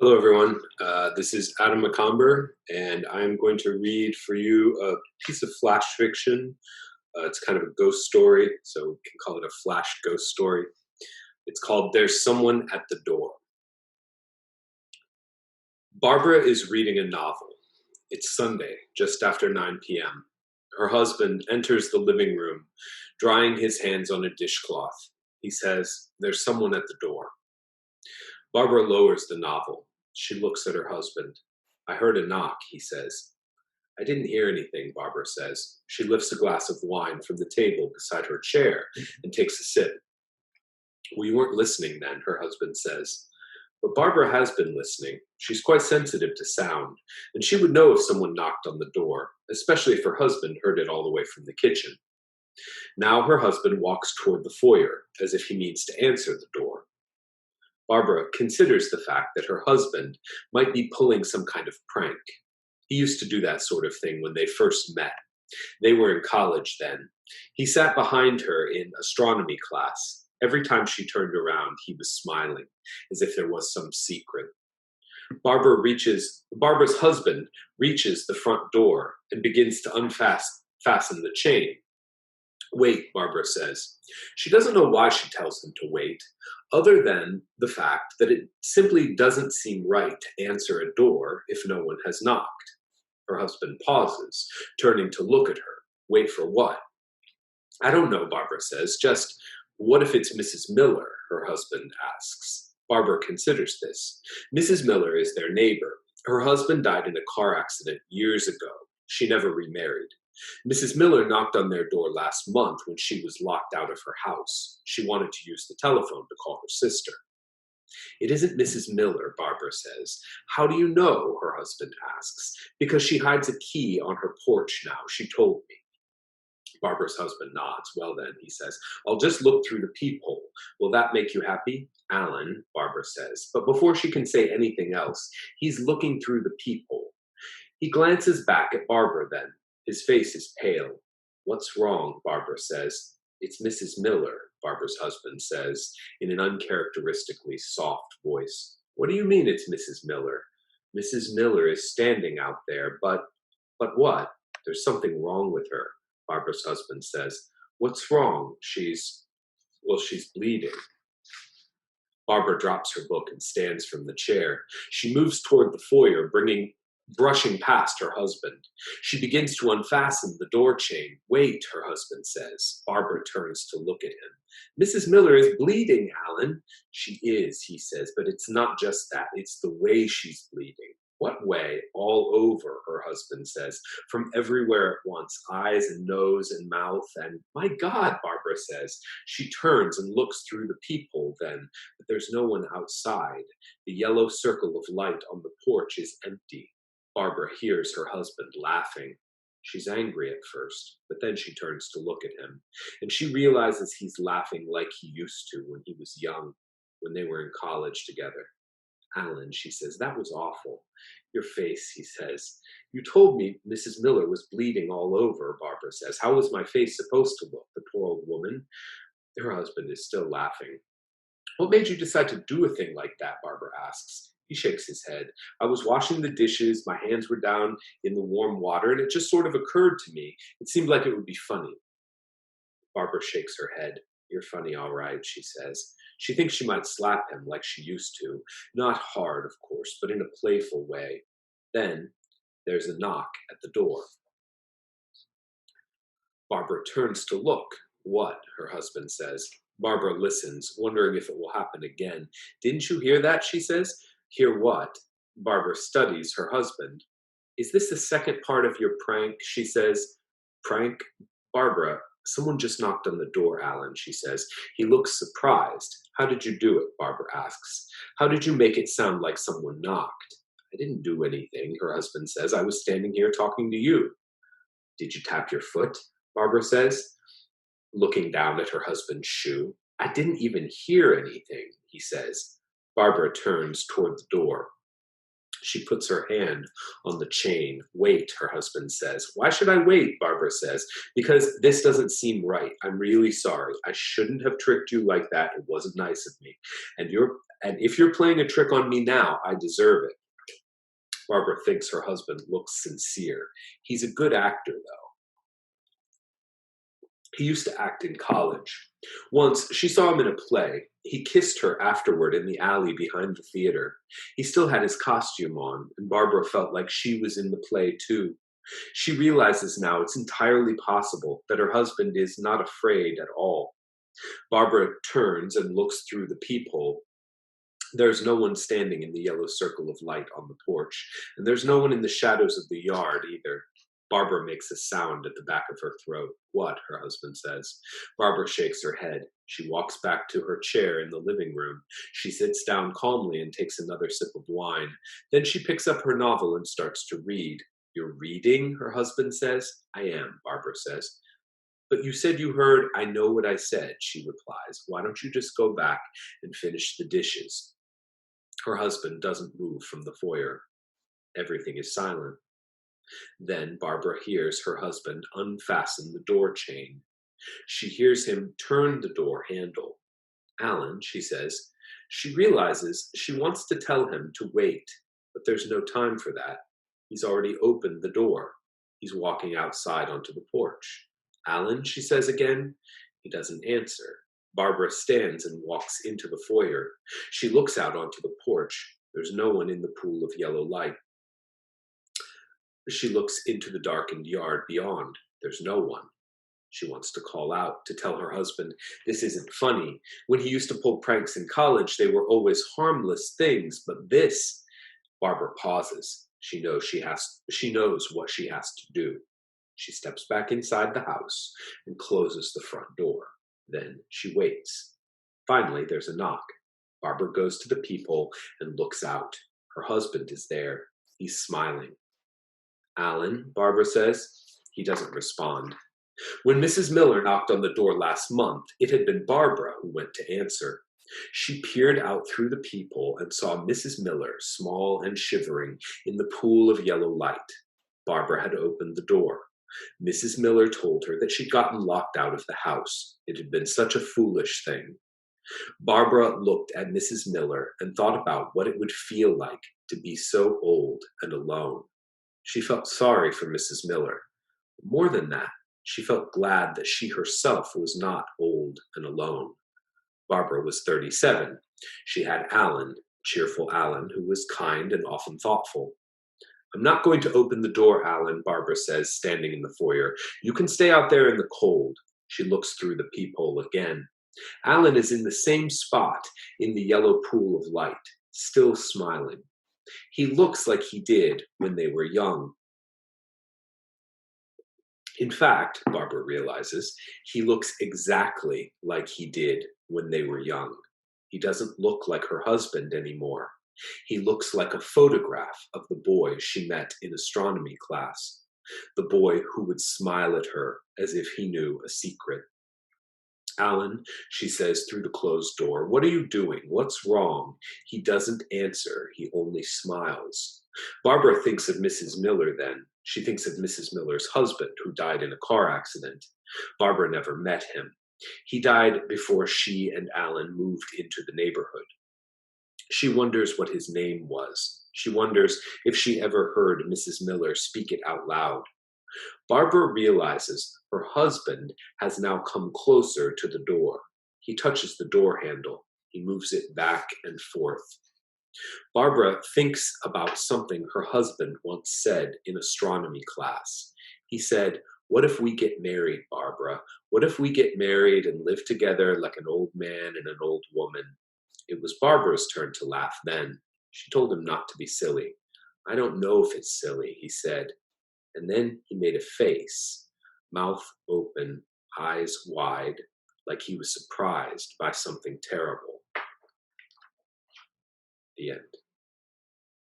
Hello, everyone. This is Adam McOmber, and I'm going to read for you a piece of flash fiction. It's kind of a ghost story, so we can call it a flash ghost story. It's called There's Someone at the Door. Barbara is reading a novel. It's Sunday, just after 9 p.m. Her husband enters the living room, drying his hands on a dishcloth. He says, "There's someone at the door." Barbara lowers the novel. She looks at her husband. "I heard a knock," he says. "I didn't hear anything," Barbara says. She lifts a glass of wine from the table beside her chair and takes a sip. "Well, you weren't listening then," her husband says. But Barbara has been listening. She's quite sensitive to sound, and she would know if someone knocked on the door, especially if her husband heard it all the way from the kitchen. Now her husband walks toward the foyer, as if he means to answer the door. Barbara considers the fact that her husband might be pulling some kind of prank. He used to do that sort of thing when they first met. They were in college then. He sat behind her in astronomy class. Every time she turned around, he was smiling, as if there was some secret. Barbara's husband reaches the front door and begins to unfasten the chain. "Wait," Barbara says. She doesn't know why she tells him to wait, other than the fact that it simply doesn't seem right to answer a door if no one has knocked. Her husband pauses, turning to look at her. "Wait for what?" "I don't know," Barbara says. "Just, what if it's Mrs. Miller?" her husband asks. Barbara considers this. Mrs. Miller is their neighbor. Her husband died in a car accident years ago. She never remarried. Mrs. Miller knocked on their door last month when she was locked out of her house. She wanted to use the telephone to call her sister. "It isn't Mrs. Miller," Barbara says. "How do you know?" her husband asks. "Because she hides a key on her porch now. She told me." Barbara's husband nods. "Well then," he says, "I'll just look through the peephole. Will that make you happy?" "Alan," Barbara says. But before she can say anything else, he's looking through the peephole. He glances back at Barbara then. His face is pale. "What's wrong?" Barbara says. "It's Mrs. Miller," Barbara's husband says in an uncharacteristically soft voice. "What do you mean it's Mrs. Miller?" "Mrs. Miller is standing out there, but what?" "There's something wrong with her," Barbara's husband says. "What's wrong?" She's bleeding." Barbara drops her book and stands from the chair. She moves toward the foyer, brushing past her husband. She begins to unfasten the door chain. "Wait," her husband says. Barbara turns to look at him. "Mrs. Miller is bleeding, Alan." "She is," he says, "but it's not just that. It's the way she's bleeding." "What way?" "All over," her husband says. "From everywhere at once. Eyes and nose and mouth and—" "My God," Barbara says. She turns and looks through the peephole then, but there's no one outside. The yellow circle of light on the porch is empty. Barbara hears her husband laughing. She's angry at first, but then she turns to look at him, and she realizes he's laughing like he used to when he was young, when they were in college together. "Alan," she says, "that was awful." "Your face," he says. "You told me Mrs. Miller was bleeding all over," Barbara says. "How was my face supposed to look, the poor old woman?" Her husband is still laughing. "What made you decide to do a thing like that?" Barbara asks. He shakes his head. "I was washing the dishes, my hands were down in the warm water, and it just sort of occurred to me. It seemed like it would be funny." Barbara shakes her head. "You're funny, all right," she says. She thinks she might slap him like she used to. Not hard, of course, but in a playful way. Then there's a knock at the door. Barbara turns to look. "What?" her husband says. Barbara listens, wondering if it will happen again. "Didn't you hear that?" she says. "Hear what?" Barbara studies her husband. "Is this the second part of your prank?" she says. "Prank?" "Barbara, someone just knocked on the door, Alan," she says. "He looks surprised." "How did you do it?" Barbara asks. "How did you make it sound like someone knocked?" "I didn't do anything," her husband says. "I was standing here talking to you." "Did you tap your foot?" Barbara says, looking down at her husband's shoe. "I didn't even hear anything," he says. Barbara turns toward the door. She puts her hand on the chain. "Wait," her husband says. "Why should I wait?" Barbara says. "Because this doesn't seem right. I'm really sorry. I shouldn't have tricked you like that. It wasn't nice of me. And And if you're playing a trick on me now, I deserve it. Barbara thinks her husband looks sincere. He's a good actor, though. He used to act in college. Once she saw him in a play. He kissed her afterward in the alley behind the theater. He still had his costume on, and Barbara felt like she was in the play too. She realizes now it's entirely possible that her husband is not afraid at all. Barbara turns and looks through the peephole. There's no one standing in the yellow circle of light on the porch, and there's no one in the shadows of the yard either. Barbara makes a sound at the back of her throat. What? Her husband says. Barbara shakes her head. She walks back to her chair in the living room. She sits down calmly and takes another sip of wine. Then she picks up her novel and starts to read. You're reading? Her husband says. I am, Barbara says. But you said you heard. I know what I said, she replies. Why don't you just go back and finish the dishes? Her husband doesn't move from the foyer. Everything is silent. Then Barbara hears her husband unfasten the door chain. She hears him turn the door handle. Alan, she says. She realizes she wants to tell him to wait, but there's no time for that. He's already opened the door. He's walking outside onto the porch. Alan, she says again. He doesn't answer. Barbara stands and walks into the foyer. She looks out onto the porch. There's no one in the pool of yellow light. She looks into the darkened yard beyond. There's no one. She wants to call out, to tell her husband, this isn't funny. When he used to pull pranks in college, they were always harmless things, but this. Barbara pauses. She knows what she has to do. She steps back inside the house and closes the front door. Then she waits. Finally, there's a knock. Barbara goes to the peephole and looks out. Her husband is there. He's smiling. Alan, Barbara says. He doesn't respond. When Mrs. Miller knocked on the door last month, it had been Barbara who went to answer. She peered out through the peephole and saw Mrs. Miller, small and shivering, in the pool of yellow light. Barbara had opened the door. Mrs. Miller told her that she'd gotten locked out of the house. It had been such a foolish thing. Barbara looked at Mrs. Miller and thought about what it would feel like to be so old and alone. She felt sorry for Mrs. Miller. More than that, she felt glad that she herself was not old and alone. Barbara was 37. She had Alan, cheerful Alan, who was kind and often thoughtful. I'm not going to open the door, Alan, Barbara says, standing in the foyer. You can stay out there in the cold. She looks through the peephole again. Alan is in the same spot in the yellow pool of light, still smiling. He looks like he did when they were young. In fact, Barbara realizes, he looks exactly like he did when they were young. He doesn't look like her husband anymore. He looks like a photograph of the boy she met in astronomy class, the boy who would smile at her as if he knew a secret. Alan, she says through the closed door, what are you doing? What's wrong? He doesn't answer. He only smiles. Barbara thinks of Mrs. Miller then. She thinks of Mrs. Miller's husband, who died in a car accident. Barbara never met him. He died before she and Alan moved into the neighborhood. She wonders what his name was. She wonders if she ever heard Mrs. Miller speak it out loud. Barbara realizes her husband has now come closer to the door. He touches the door handle. He moves it back and forth. Barbara thinks about something her husband once said in astronomy class. He said, what if we get married, Barbara? What if we get married and live together like an old man and an old woman? It was Barbara's turn to laugh then. She told him not to be silly. I don't know if it's silly, he said. And then he made a face, mouth open, eyes wide, like he was surprised by something terrible. The end.